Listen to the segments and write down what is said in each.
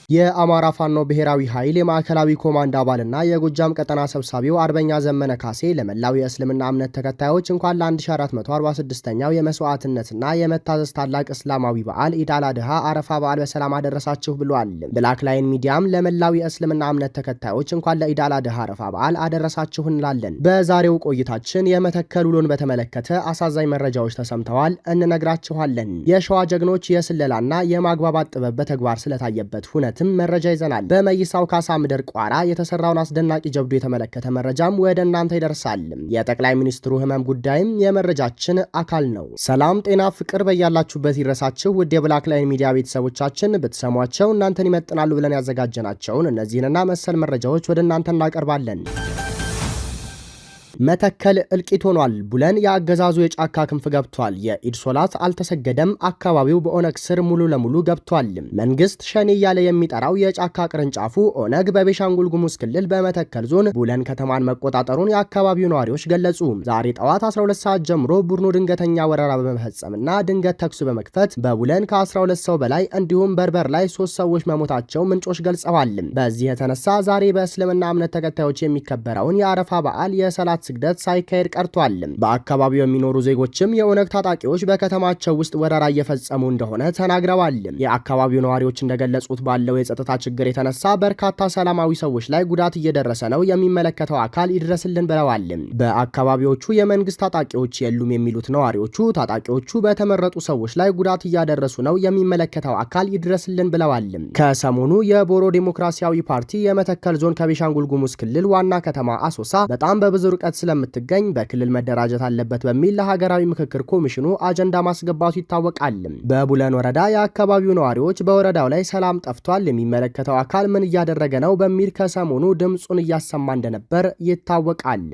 የአማራ ፋኖ ብሔራዊ ኃይል የማዕከላዊ ኮማንድ አባልና የጎጃም ቀጠና ሰብሳቢው አርበኛ ዘመነ ካሴ ለመላው የእስልምና እምነት ተከታዮች እንኳን ለ1446ኛው የመስዋዕትነትና የመታዘዝ ታላቅ እስላማዊ በዓል ኢድ አል አድሃ አረፋ በዓል በሰላም አደረሳችሁ ብሏል። ብላክ ላይን ሚዲያም ለመላው የእስልምና እምነት ተከታዮች እንኳን ለኢድ አል አድሃ አረፋ በዓል አደረሳችሁ እንላለን። በዛሬው ቆይታችን የመተከል ውሎን በተመለከተ አሳዛኝ መረጃዎች ተሰምተዋል፣ እንነግራችኋለን። የሸዋ ጀግኖች የስለላና የማግባባት ጥበብ በተግባር ስለታየበት ሁነት መረጃ ይዘናል። በመይሳው ካሳ ምድር ቋራ የተሰራውን አስደናቂ ጀብዱ የተመለከተ መረጃም ወደ እናንተ ይደርሳል። የጠቅላይ ሚኒስትሩ ህመም ጉዳይም የመረጃችን አካል ነው። ሰላም ጤና ፍቅር በያላችሁበት ይድረሳችሁ ውድ የብላክ ላይን ሚዲያ ቤተሰቦቻችን፣ ብትሰሟቸው እናንተን ይመጥናሉ ብለን ያዘጋጀናቸውን እነዚህንና መሰል መረጃዎች ወደ እናንተ እናቀርባለን። መተከል እልቂት ሆኗል። ቡለን የአገዛዙ የጫካ ክንፍ ገብቷል። የኢድ ሶላት አልተሰገደም። አካባቢው በኦነግ ስር ሙሉ ለሙሉ ገብቷል። መንግስት ሸኔ እያለ የሚጠራው የጫካ ቅርንጫፉ ኦነግ በቤሻንጉል ጉሙዝ ክልል በመተከል ዞን ቡለን ከተማን መቆጣጠሩን የአካባቢው ነዋሪዎች ገለጹ። ዛሬ ጠዋት 12 ሰዓት ጀምሮ ቡድኑ ድንገተኛ ወረራ በመፈጸምና ድንገት ተኩስ በመክፈት በቡለን ከ12 ሰው በላይ እንዲሁም በርበር ላይ 3 ሰዎች መሞታቸው ምንጮች ገልጸዋል። በዚህ የተነሳ ዛሬ በእስልምና እምነት ተከታዮች የሚከበረውን የአረፋ በዓል የሰላት ስግደት ሳይካሄድ ቀርቷል። በአካባቢው የሚኖሩ ዜጎችም የኦነግ ታጣቂዎች በከተማቸው ውስጥ ወረራ እየፈጸሙ እንደሆነ ተናግረዋል። የአካባቢው ነዋሪዎች እንደገለጹት ባለው የጸጥታ ችግር የተነሳ በርካታ ሰላማዊ ሰዎች ላይ ጉዳት እየደረሰ ነው፣ የሚመለከተው አካል ይድረስልን ብለዋል። በአካባቢዎቹ የመንግስት ታጣቂዎች የሉም የሚሉት ነዋሪዎቹ ታጣቂዎቹ በተመረጡ ሰዎች ላይ ጉዳት እያደረሱ ነው፣ የሚመለከተው አካል ይድረስልን ብለዋል። ከሰሞኑ የቦሮ ዴሞክራሲያዊ ፓርቲ የመተከል ዞን ከቤሻንጉል ጉሙዝ ክልል ዋና ከተማ አሶሳ በጣም በብዙ ርቀት ስለምትገኝ በክልል መደራጀት አለበት በሚል ለሀገራዊ ምክክር ኮሚሽኑ አጀንዳ ማስገባቱ ይታወቃል። በቡለን ወረዳ የአካባቢው ነዋሪዎች በወረዳው ላይ ሰላም ጠፍቷል፣ የሚመለከተው አካል ምን እያደረገ ነው በሚል ከሰሞኑ ድምፁን እያሰማ እንደነበር ይታወቃል።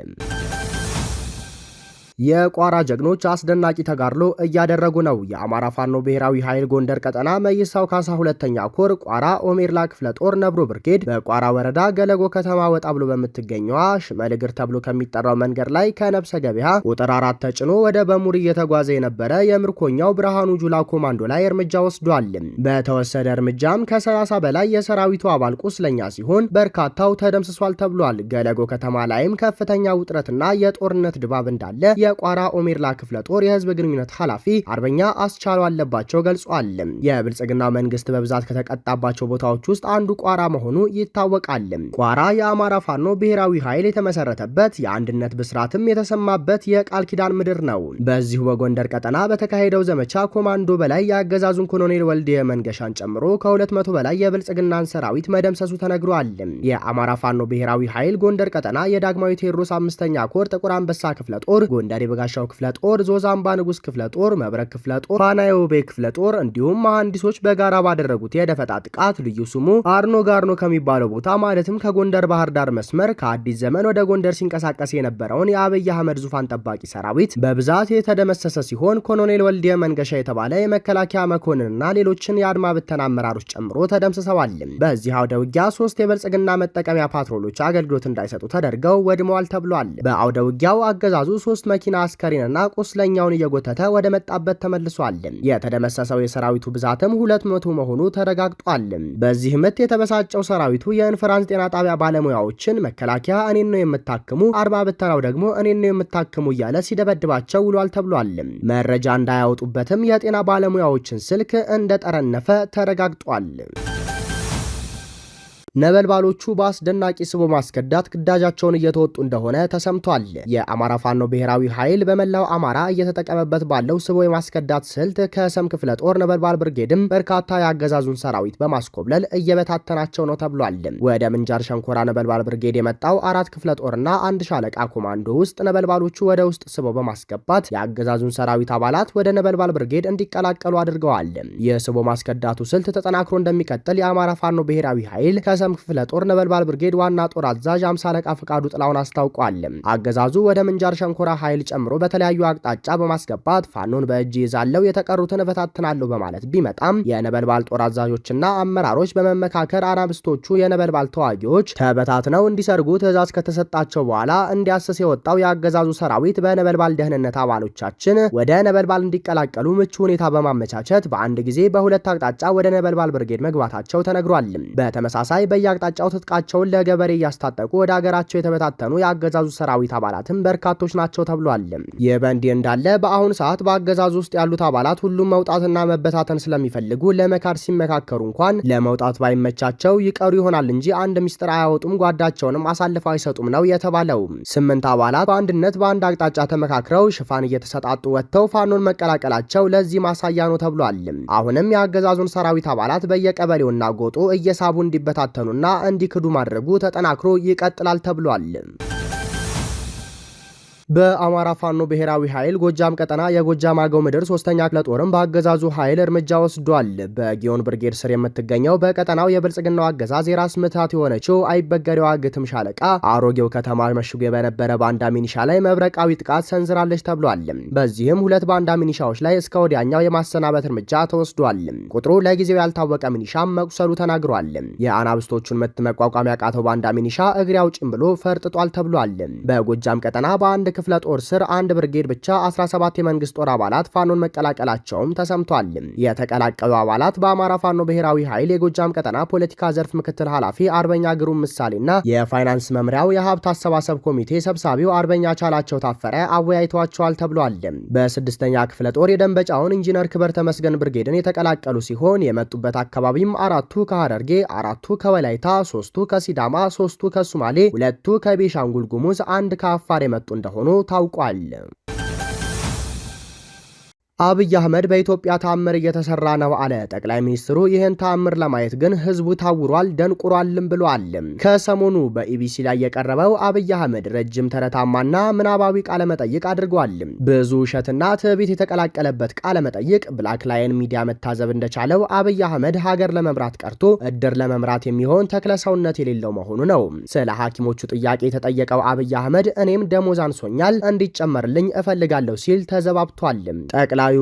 የቋራ ጀግኖች አስደናቂ ተጋድሎ እያደረጉ ነው። የአማራ ፋኖ ብሔራዊ ኃይል ጎንደር ቀጠና መይሳው ካሳ ሁለተኛ ኮር ቋራ ኦሜርላ ክፍለ ጦር ነብሮ ብርጌድ በቋራ ወረዳ ገለጎ ከተማ ወጣ ብሎ በምትገኘዋ ሽመልግር ተብሎ ከሚጠራው መንገድ ላይ ከነብሰ ገበያ ቁጥር 4 ተጭኖ ወደ በሙር እየተጓዘ የነበረ የምርኮኛው ብርሃኑ ጁላ ኮማንዶ ላይ እርምጃ ወስዷል። በተወሰደ እርምጃም ከ30 በላይ የሰራዊቱ አባል ቁስለኛ ሲሆን በርካታው ተደምስሷል ተብሏል። ገለጎ ከተማ ላይም ከፍተኛ ውጥረትና የጦርነት ድባብ እንዳለ የቋራ ኦሜርላ ክፍለ ጦር የህዝብ ግንኙነት ኃላፊ አርበኛ አስቻሉ አለባቸው ገልጿል። የብልጽግናው መንግስት በብዛት ከተቀጣባቸው ቦታዎች ውስጥ አንዱ ቋራ መሆኑ ይታወቃል። ቋራ የአማራ ፋኖ ብሔራዊ ኃይል የተመሰረተበት የአንድነት ብስራትም የተሰማበት የቃል ኪዳን ምድር ነው። በዚሁ በጎንደር ቀጠና በተካሄደው ዘመቻ ኮማንዶ በላይ የአገዛዙን ኮሎኔል ወልዴ መንገሻን ጨምሮ ከ200 በላይ የብልጽግናን ሰራዊት መደምሰሱ ተነግሯል። የአማራ ፋኖ ብሔራዊ ኃይል ጎንደር ቀጠና የዳግማዊ ቴዎድሮስ 5ኛ ኮር ጥቁር አንበሳ ክፍለ ጦር ጎንደር የበጋሻው ክፍለ ጦር ዞዛምባ ንጉስ ክፍለ ጦር መብረክ ክፍለ ጦር ፋናዮቤ ክፍለ ጦር እንዲሁም መሐንዲሶች በጋራ ባደረጉት የደፈጣ ጥቃት ልዩ ስሙ አርኖ ጋርኖ ከሚባለው ቦታ ማለትም ከጎንደር ባህር ዳር መስመር ከአዲስ ዘመን ወደ ጎንደር ሲንቀሳቀስ የነበረውን የአብይ አህመድ ዙፋን ጠባቂ ሰራዊት በብዛት የተደመሰሰ ሲሆን ኮሎኔል ወልዴ መንገሻ የተባለ የመከላከያ መኮንንና ሌሎችን የአድማ ብተና አመራሮች ጨምሮ ተደምስሰዋል። በዚህ አውደ ውጊያ 3 የብልጽግና መጠቀሚያ ፓትሮሎች አገልግሎት እንዳይሰጡ ተደርገው ወድመዋል ተብሏል። በአውደ ውጊያው አገዛዙ 3 መኪና አስከሬንና ቁስለኛውን እየጎተተ ወደ መጣበት ተመልሷል። የተደመሰሰው የሰራዊቱ ብዛትም 200 መሆኑ ተረጋግጧል። በዚህ ምት የተበሳጨው ሰራዊቱ የኢንፍራንስ ጤና ጣቢያ ባለሙያዎችን መከላከያ እኔን ነው የምታክሙ፣ አርባ ብተናው ደግሞ እኔን ነው የምታክሙ እያለ ሲደበድባቸው ውሏል ተብሏል። መረጃ እንዳያወጡበትም የጤና ባለሙያዎችን ስልክ እንደጠረነፈ ተረጋግጧል። ነበልባሎቹ በአስደናቂ ስቦ ማስከዳት ግዳጃቸውን እየተወጡ እንደሆነ ተሰምቷል። የአማራ ፋኖ ብሔራዊ ኃይል በመላው አማራ እየተጠቀመበት ባለው ስቦ የማስከዳት ስልት ከሰም ክፍለ ጦር ነበልባል ብርጌድም በርካታ የአገዛዙን ሰራዊት በማስኮብለል እየበታተናቸው ነው ተብሏል። ወደ ምንጃር ሸንኮራ ነበልባል ብርጌድ የመጣው 4 ክፍለ ጦርና 1 ሻለቃ ኮማንዶ ውስጥ ነበልባሎቹ ወደ ውስጥ ስቦ በማስገባት የአገዛዙን ሰራዊት አባላት ወደ ነበልባል ብርጌድ እንዲቀላቀሉ አድርገዋል። የስቦ ማስከዳቱ ስልት ተጠናክሮ እንደሚቀጥል የአማራ ፋኖ ብሔራዊ ኃይል ከሰም ክፍለ ጦር ነበልባል ብርጌድ ዋና ጦር አዛዥ 50 አለቃ ፍቃዱ ጥላውን አስታውቋል። አገዛዙ ወደ ምንጃር ሸንኮራ ኃይል ጨምሮ በተለያዩ አቅጣጫ በማስገባት ፋኖን በእጅ ይዛለው የተቀሩትን እበታትናለሁ በማለት ቢመጣም የነበልባል ጦር አዛዦችና አመራሮች በመመካከር አናብስቶቹ የነበልባል ተዋጊዎች ተበታትነው እንዲሰርጉ ትዕዛዝ ከተሰጣቸው በኋላ እንዲያስስ የወጣው የአገዛዙ ሰራዊት በነበልባል ደህንነት አባሎቻችን ወደ ነበልባል እንዲቀላቀሉ ምቹ ሁኔታ በማመቻቸት በአንድ ጊዜ በሁለት አቅጣጫ ወደ ነበልባል ብርጌድ መግባታቸው ተነግሯል። በተመሳሳይ በየአቅጣጫው ትጥቃቸውን ለገበሬ እያስታጠቁ ወደ አገራቸው የተበታተኑ የአገዛዙ ሰራዊት አባላትም በርካቶች ናቸው ተብሏል። ይህ በእንዲህ እንዳለ በአሁኑ ሰዓት በአገዛዙ ውስጥ ያሉት አባላት ሁሉም መውጣትና መበታተን ስለሚፈልጉ ለመካድ ሲመካከሩ እንኳን ለመውጣት ባይመቻቸው ይቀሩ ይሆናል እንጂ አንድ ሚስጥር አያወጡም፣ ጓዳቸውንም አሳልፈው አይሰጡም ነው የተባለው። 8 አባላት በአንድነት በአንድ አቅጣጫ ተመካክረው ሽፋን እየተሰጣጡ ወጥተው ፋኖን መቀላቀላቸው ለዚህ ማሳያ ነው ተብሏል። አሁንም የአገዛዙን ሰራዊት አባላት በየቀበሌውና ጎጡ እየሳቡ እንዲበታተኑና እንዲክዱ ማድረጉ ተጠናክሮ ይቀጥላል ተብሏል። በአማራ ፋኖ ብሔራዊ ኃይል ጎጃም ቀጠና የጎጃም አገው ምድር 3ኛ ክፍለ ጦርም በአገዛዙ ኃይል እርምጃ ወስዷል። በጊዮን ብርጌድ ስር የምትገኘው በቀጠናው የብልጽግናው አገዛዝ የራስ ምታት የሆነችው አይበገሬዋ ግትም ሻለቃ አሮጌው ከተማ መሽጎ በነበረ ባንዳ ሚኒሻ ላይ መብረቃዊ ጥቃት ሰንዝራለች ተብሏል። በዚህም 2 ባንዳ ሚኒሻዎች ላይ እስከ ወዲያኛው የማሰናበት እርምጃ ተወስዷል። ቁጥሩ ለጊዜው ያልታወቀ ሚኒሻም መቁሰሉ ተናግሯል። የአናብስቶቹን ምት መቋቋም ያቃተው ባንዳ ሚኒሻ እግሬ አውጭኝ ብሎ ፈርጥጧል ተብሏል። በጎጃም ቀጠና በአንድ ክፍለ ጦር ስር አንድ ብርጌድ ብቻ 17 የመንግስት ጦር አባላት ፋኖን መቀላቀላቸውም ተሰምቷል። የተቀላቀሉ አባላት በአማራ ፋኖ ብሔራዊ ኃይል የጎጃም ቀጠና ፖለቲካ ዘርፍ ምክትል ኃላፊ አርበኛ ግሩም ምሳሌና የፋይናንስ መምሪያው የሀብት አሰባሰብ ኮሚቴ ሰብሳቢው አርበኛ ቻላቸው ታፈረ አወያይተዋቸዋል ተብሏል። በ6ኛ ክፍለ ጦር የደንበጫውን ኢንጂነር ክበር ተመስገን ብርጌድን የተቀላቀሉ ሲሆን የመጡበት አካባቢም 4ቱ ከሐረርጌ፣ 4ቱ ከወላይታ፣ 3ቱ ከሲዳማ፣ 3ቱ ከሱማሌ፣ 2ቱ ከቤሻንጉል ጉሙዝ፣ 1 ከአፋር የመጡ እንደሆኑ ታውቋል። አብይ አህመድ በኢትዮጵያ ተአምር እየተሰራ ነው አለ። ጠቅላይ ሚኒስትሩ ይህን ተአምር ለማየት ግን ህዝቡ ታውሯል ደንቁሯልም ብሏል። ከሰሞኑ በኢቢሲ ላይ የቀረበው አብይ አህመድ ረጅም ተረታማና ምናባዊ ቃለመጠይቅ አድርጓል። ብዙ ውሸትና ትዕቢት የተቀላቀለበት ቃለመጠይቅ ብላክ ላየን ሚዲያ መታዘብ እንደቻለው አብይ አህመድ ሀገር ለመምራት ቀርቶ እድር ለመምራት የሚሆን ተክለሰውነት የሌለው መሆኑ ነው። ስለ ሐኪሞቹ ጥያቄ የተጠየቀው አብይ አህመድ እኔም ደሞዝ አንሶኛል እንዲጨመርልኝ እፈልጋለሁ ሲል ተዘባብቷል።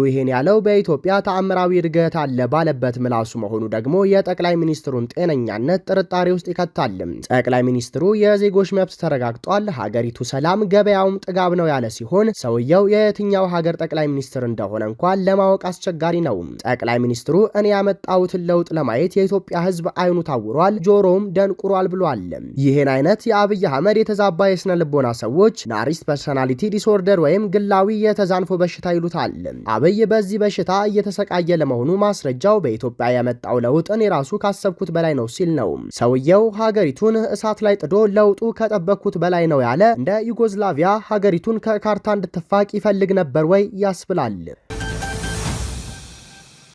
ይሄን ያለው በኢትዮጵያ ተአምራዊ እድገት አለ ባለበት ምላሱ መሆኑ ደግሞ የጠቅላይ ሚኒስትሩን ጤነኛነት ጥርጣሬ ውስጥ ይከታል። ጠቅላይ ሚኒስትሩ የዜጎች መብት ተረጋግጧል፣ ሀገሪቱ ሰላም፣ ገበያውም ጥጋብ ነው ያለ ሲሆን ሰውየው የየትኛው ሀገር ጠቅላይ ሚኒስትር እንደሆነ እንኳን ለማወቅ አስቸጋሪ ነው። ጠቅላይ ሚኒስትሩ እኔ ያመጣሁትን ለውጥ ለማየት የኢትዮጵያ ሕዝብ አይኑ ታውሯል፣ ጆሮውም ደንቁሯል ብሏል። ይህን አይነት የአብይ አህመድ የተዛባ የስነ ልቦና ሰዎች ናሪስት ፐርሰናሊቲ ዲስኦርደር ወይም ግላዊ የተዛንፎ በሽታ ይሉታል። አብይ በዚህ በሽታ እየተሰቃየ ለመሆኑ ማስረጃው በኢትዮጵያ ያመጣው ለውጥ እኔ ራሱ ካሰብኩት በላይ ነው ሲል ነው። ሰውየው ሀገሪቱን እሳት ላይ ጥዶ ለውጡ ከጠበቅኩት በላይ ነው ያለ እንደ ዩጎዝላቪያ ሀገሪቱን ከካርታ እንድትፋቅ ይፈልግ ነበር ወይ ያስብላል።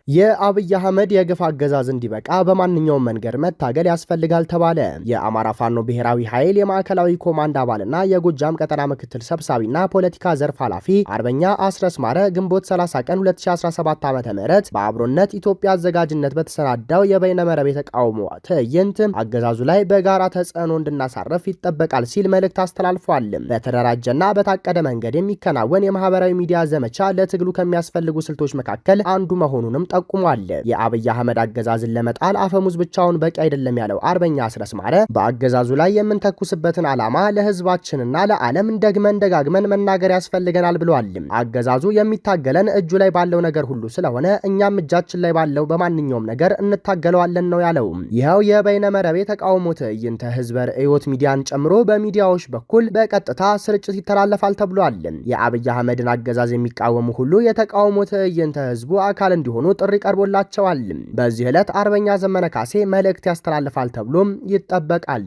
የአብይ አህመድ የግፍ አገዛዝ እንዲበቃ በማንኛውም መንገድ መታገል ያስፈልጋል ተባለ። የአማራ ፋኖ ብሔራዊ ኃይል የማዕከላዊ ኮማንድ አባልና የጎጃም ቀጠና ምክትል ሰብሳቢና ፖለቲካ ዘርፍ ኃላፊ አርበኛ አስረስ ማረ ግንቦት 30 ቀን 2017 ዓ.ም በአብሮነት ኢትዮጵያ አዘጋጅነት በተሰናዳው የበይነመረብ የተቃውሞ ትዕይንት አገዛዙ ላይ በጋራ ተጽዕኖ እንድናሳረፍ ይጠበቃል ሲል መልእክት አስተላልፏል። በተደራጀና በታቀደ መንገድ የሚከናወን የማህበራዊ ሚዲያ ዘመቻ ለትግሉ ከሚያስፈልጉ ስልቶች መካከል አንዱ መሆኑንም ጠቁሟል። የአብይ አህመድ አገዛዝን ለመጣል አፈሙዝ ብቻውን በቂ አይደለም ያለው አርበኛ አስረስ ማረ በአገዛዙ ላይ የምንተኩስበትን ዓላማ ለህዝባችንና ለዓለም ደጋግመን መናገር ያስፈልገናል ብለዋል። አገዛዙ የሚታገለን እጁ ላይ ባለው ነገር ሁሉ ስለሆነ እኛም እጃችን ላይ ባለው በማንኛውም ነገር እንታገለዋለን ነው ያለው። ይኸው የበይነ መረብ የተቃውሞ ትዕይንተ ህዝበ ርዕዮት ሚዲያን ጨምሮ በሚዲያዎች በኩል በቀጥታ ስርጭት ይተላለፋል ተብሏል። የአብይ አህመድን አገዛዝ የሚቃወሙ ሁሉ የተቃውሞ ትዕይንተ ህዝቡ አካል እንዲሆኑ ጥሪ ቀርቦላቸዋል። በዚህ ዕለት አርበኛ ዘመነ ካሴ መልእክት ያስተላልፋል ተብሎም ይጠበቃል።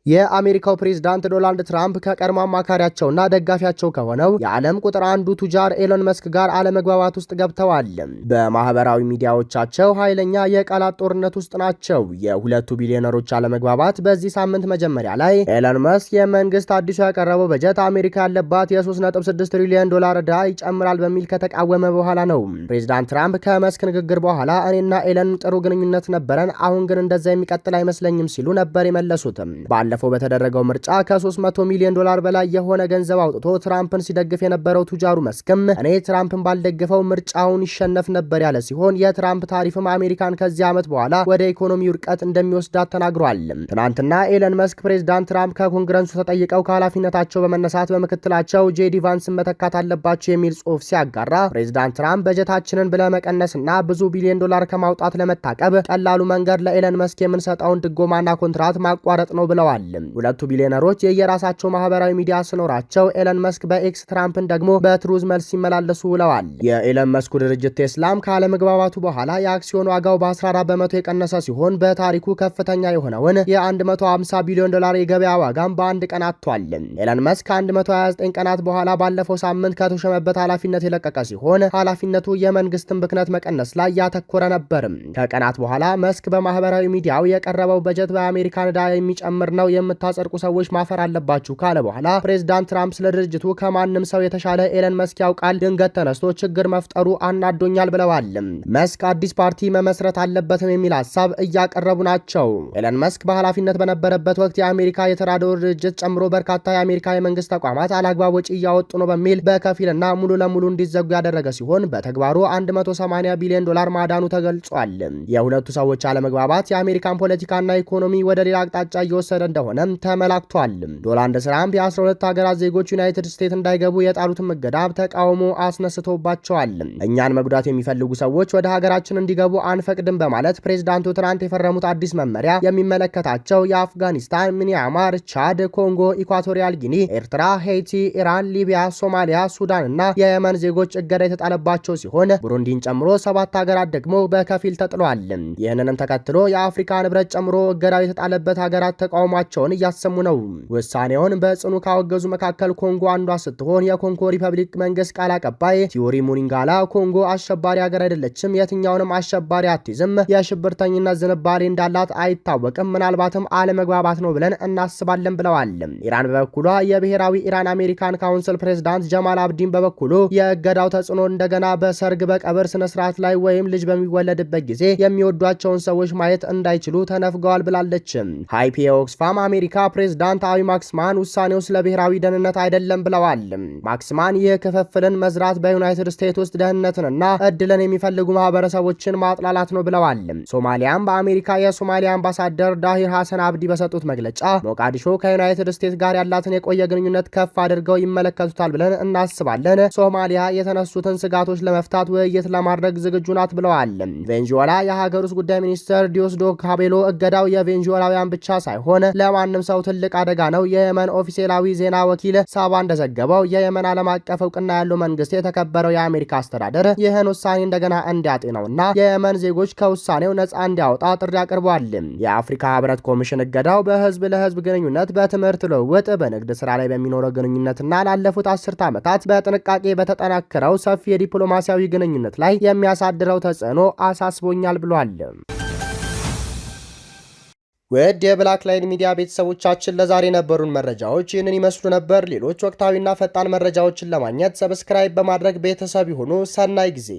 የአሜሪካው ፕሬዝዳንት ዶናልድ ትራምፕ ከቀድሞ አማካሪያቸውና ደጋፊያቸው ከሆነው የዓለም ቁጥር አንዱ ቱጃር ኤሎን መስክ ጋር አለመግባባት ውስጥ ገብተዋል። በማህበራዊ ሚዲያዎቻቸው ኃይለኛ የቃላት ጦርነት ውስጥ ናቸው። የሁለቱ ቢሊዮነሮች አለመግባባት በዚህ ሳምንት መጀመሪያ ላይ ኤሎን መስክ የመንግስት አዲሱ ያቀረበው በጀት አሜሪካ ያለባት የ3.6 ትሪሊዮን ዶላር ዕዳ ይጨምራል በሚል ከተቃወመ በኋላ ነው። ፕሬዝዳንት ትራምፕ ከመስክ ንግግር በኋላ እኔና ኤለን ጥሩ ግንኙነት ነበረን፣ አሁን ግን እንደዛ የሚቀጥል አይመስለኝም ሲሉ ነበር የመለሱት። ባለፈው በተደረገው ምርጫ ከ300 ሚሊዮን ዶላር በላይ የሆነ ገንዘብ አውጥቶ ትራምፕን ሲደግፍ የነበረው ቱጃሩ መስክም እኔ ትራምፕን ባልደግፈው ምርጫውን ይሸነፍ ነበር ያለ ሲሆን የትራምፕ ታሪፍም አሜሪካን ከዚህ ዓመት በኋላ ወደ ኢኮኖሚ ውድቀት እንደሚወስዳት ተናግሯል። ትናንትና ኤለን መስክ ፕሬዝዳንት ትራምፕ ከኮንግረሱ ተጠይቀው ከኃላፊነታቸው በመነሳት በምክትላቸው ጄዲ ቫንስን መተካት አለባቸው የሚል ጽሑፍ ሲያጋራ ፕሬዝዳንት ትራምፕ በጀታችንን ለመቀነስና ብዙ ቢሊዮን ዶላር ከማውጣት ለመታቀብ ቀላሉ መንገድ ለኤለን መስክ የምንሰጠውን ድጎማና ኮንትራት ማቋረጥ ነው ብለዋል። ሁለቱ ቢሊዮነሮች የየራሳቸው ማህበራዊ ሚዲያ ሲኖራቸው ኤለን መስክ በኤክስ ትራምፕን ደግሞ በትሩዝ መልስ ሲመላለሱ ውለዋል። የኤለን መስኩ ድርጅት ቴስላም ካለመግባባቱ በኋላ የአክሲዮን ዋጋው በ14 በመቶ የቀነሰ ሲሆን በታሪኩ ከፍተኛ የሆነውን የ150 ቢሊዮን ዶላር የገበያ ዋጋም በአንድ ቀን አጥቷል። ኤለን መስክ ከ129 ቀናት በኋላ ባለፈው ሳምንት ከተሾመበት ኃላፊነት የለቀቀ ሲሆን ኃላፊነቱ የመንግስትን ብክነት መቀነስ ላይ ያተኮረ ነበር። ከቀናት በኋላ መስክ በማህበራዊ ሚዲያው የቀረበው በጀት በአሜሪካን ዕዳ የሚጨምር ነው የምታጸድቁ ሰዎች ማፈር አለባችሁ ካለ በኋላ ፕሬዝዳንት ትራምፕ ስለ ድርጅቱ ከማንም ሰው የተሻለ ኤለን መስክ ያውቃል፣ ድንገት ተነስቶ ችግር መፍጠሩ አናዶኛል ብለዋል። መስክ አዲስ ፓርቲ መመስረት አለበትም የሚል ሀሳብ እያቀረቡ ናቸው። ኤለን መስክ በኃላፊነት በነበረበት ወቅት የአሜሪካ የተራድኦ ድርጅት ጨምሮ በርካታ የአሜሪካ የመንግስት ተቋማት አላግባብ ወጪ እያወጡ ነው በሚል በከፊልና ሙሉ ለሙሉ እንዲዘጉ ያደረገ ሲሆን በተግባሩ 180 ቢሊዮን ዶላር ማዳኑ ተገልጿል። የሁለቱ ሰዎች አለመግባባት የአሜሪካን ፖለቲካና ኢኮኖሚ ወደ ሌላ አቅጣጫ እየወሰደ እንደሆነም ተመላክቷል። ዶናልድ ትራምፕ የ12 ሀገራት ዜጎች ዩናይትድ ስቴትስ እንዳይገቡ የጣሉትን እገዳ ተቃውሞ አስነስቶባቸዋል። እኛን መጉዳት የሚፈልጉ ሰዎች ወደ ሀገራችን እንዲገቡ አንፈቅድም በማለት ፕሬዝዳንቱ ትናንት የፈረሙት አዲስ መመሪያ የሚመለከታቸው የአፍጋኒስታን፣ ሚያንማር፣ ቻድ፣ ኮንጎ፣ ኢኳቶሪያል ጊኒ፣ ኤርትራ፣ ሄይቲ፣ ኢራን፣ ሊቢያ፣ ሶማሊያ፣ ሱዳን እና የየመን ዜጎች እገዳ የተጣለባቸው ሲሆን ቡሩንዲን ጨምሮ 7 ሀገራት ደግሞ በከፊል ተጥሏል። ይህንንም ተከትሎ የአፍሪካ ህብረት ጨምሮ እገዳው የተጣለበት ሀገራት ተቃውሟቸውን እያሰሙ ነው። ውሳኔውን በጽኑ ካወገዙ መካከል ኮንጎ አንዷ ስትሆን የኮንጎ ሪፐብሊክ መንግስት ቃል አቀባይ ቲዮሪ ሙኒንጋላ ኮንጎ አሸባሪ ሀገር አይደለችም፣ የትኛውንም አሸባሪ አትይዝም፣ የሽብርተኝነት ዝንባሌ እንዳላት አይታወቅም፣ ምናልባትም አለመግባባት ነው ብለን እናስባለን ብለዋል። ኢራን በበኩሏ የብሔራዊ ኢራን አሜሪካን ካውንስል ፕሬዝዳንት ጀማል አብዲን በበኩሉ የእገዳው ተጽዕኖ እንደገና በሰርግ በቀብር ስነስርዓት ላይ ወይም ልጅ በሚወለድበት ጊዜ የሚወዷቸውን ሰዎች ማየት እንዳይችሉ ተነፍገዋል ብላለች። ሃይፒ ኦክስፋም አሜሪካ ፕሬዝዳንታዊ ማክስማን ውሳኔው ስለ ብሔራዊ ደህንነት አይደለም ብለዋል። ማክስማን ይህ ክፍፍልን መዝራት በዩናይትድ ስቴትስ ውስጥ ደህንነትንና እድልን የሚፈልጉ ማህበረሰቦችን ማጥላላት ነው ብለዋል። ሶማሊያም በአሜሪካ የሶማሊያ አምባሳደር ዳሂር ሐሰን አብዲ በሰጡት መግለጫ ሞቃዲሾ ከዩናይትድ ስቴትስ ጋር ያላትን የቆየ ግንኙነት ከፍ አድርገው ይመለከቱታል ብለን እናስባለን። ሶማሊያ የተነሱትን ስጋቶች ለመፍታት ውይይት ለማድረግ ዝግጁ ናት ብለዋል። ቬንዙዌላ የሀገር ውስጥ ጉዳይ ሚኒስትር ዲዮስዶ ካቤሎ እገዳው የቬንዙዌላውያን ብቻ ሳይሆን ለማንም ሰው ትልቅ አደጋ ነው። የየመን ኦፊሴላዊ ዜና ወኪል ሳባ እንደዘገበው የየመን ዓለም አቀፍ እውቅና ያለው መንግስት የተከበረው የአሜሪካ አስተዳደር ይህን ውሳኔ እንደገና እንዲያጤነውና የየመን ዜጎች ከውሳኔው ነጻ እንዲያወጣ ጥሪ አቅርቧል። የአፍሪካ ህብረት ኮሚሽን እገዳው በህዝብ ለህዝብ ግንኙነት፣ በትምህርት ልውውጥ፣ በንግድ ስራ ላይ በሚኖረው ግንኙነትና ላለፉት 10 ዓመታት በጥንቃቄ በተጠናከረው ሰፊ የዲፕሎማሲያዊ ግንኙነት ላይ የሚያሳድረው ተጽዕኖ አሳስቦኛል ብሏል። ውድ የብላክ ላይን ሚዲያ ቤተሰቦቻችን ለዛሬ የነበሩን መረጃዎች ይህንን ይመስሉ ነበር። ሌሎች ወቅታዊና ፈጣን መረጃዎችን ለማግኘት ሰብስክራይብ በማድረግ ቤተሰብ ይሁኑ። ሰናይ ጊዜ